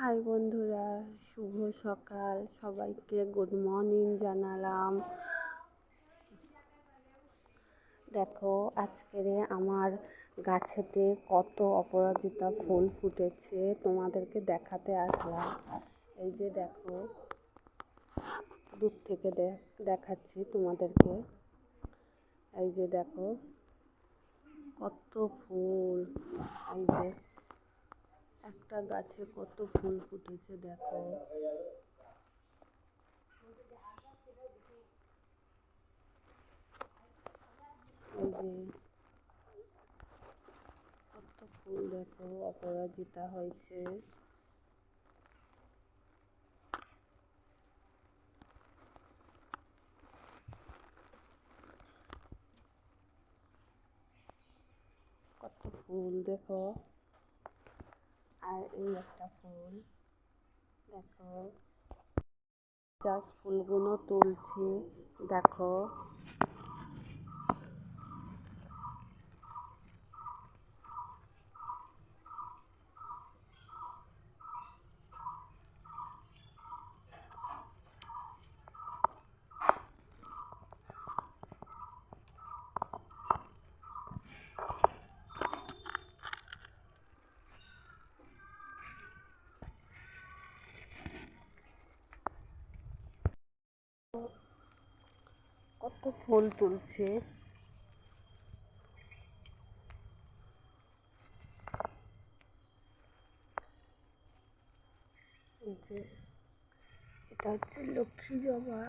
High বন্ধুরা, শুভ সকাল। সবাইকে গুড মর্নিং জানালাম। দেখো আজকের আমার গাছেতে কত অপরাজিতা ফুল ফুটেছে, তোমাদেরকে দেখাতে আসলাম। এই যে দেখো, দূর থেকে দেখাচ্ছি তোমাদেরকে। এই যে দেখো কত ফুল, এই যে একটা গাছে কত ফুল ফুটেছে দেখো। এই যে কত ফুল দেখো, অপরাজিতা হয়েছে। কত ফুল দেখো। আর এই একটা ফুল দেখো, জাস্ট ফুলগুলো তুলছি দেখো। কত ফুল তুলছে। এই যে এটা হচ্ছে লক্ষ্মী জবা।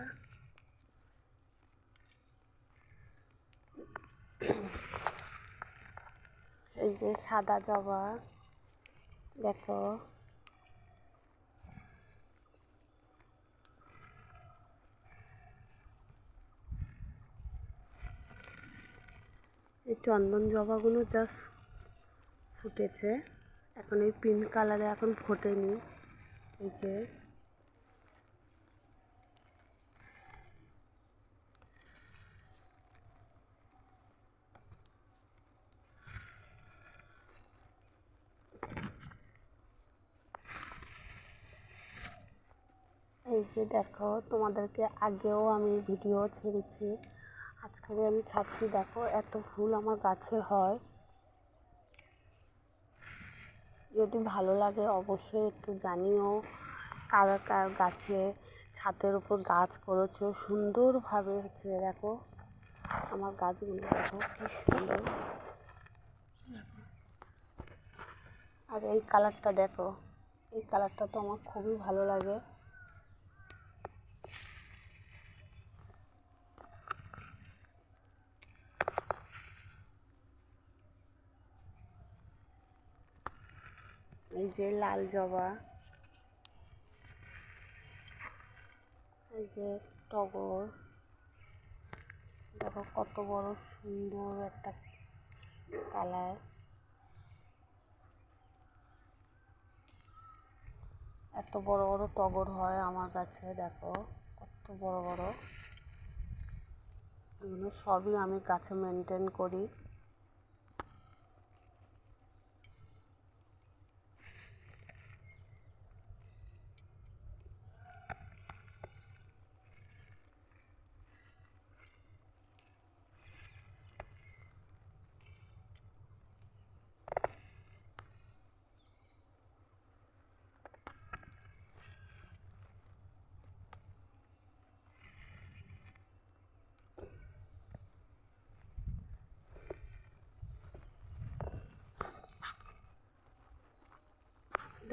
এই যে সাদা জবা দেখো। এই চন্দন জবাগুলো জাস্ট ফুটেছে, এখন এই পিঙ্ক কালারে এখন ফোটেনি। এই যে এই যে দেখো, তোমাদেরকে আগেও আমি ভিডিও ছেড়েছি, আজকে আমি ছাড়ছি। দেখো এত ফুল আমার গাছে হয়। যদি ভালো লাগে অবশ্যই একটু জানিও, কার কার গাছে ছাদের উপর গাছ করেছো সুন্দরভাবে হচ্ছে। দেখো আমার গাছগুলো দেখো কি সুন্দর। আর এই কালারটা দেখো, এই কালারটা তো আমার খুবই ভালো লাগে। এই যে লাল জবা, এই যে টগর দেখো কত বড় সুন্দর একটা কালার। এত বড় বড় টগর হয় আমার কাছে দেখো, কত বড় বড়। এগুলো সবই আমি গাছে মেনটেন করি।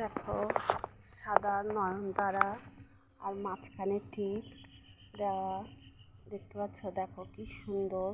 দেখো সাদা নয়নতারা আর মাঝখানে টিপ দেওয়া, দেখতে পাচ্ছ? দেখো কি সুন্দর।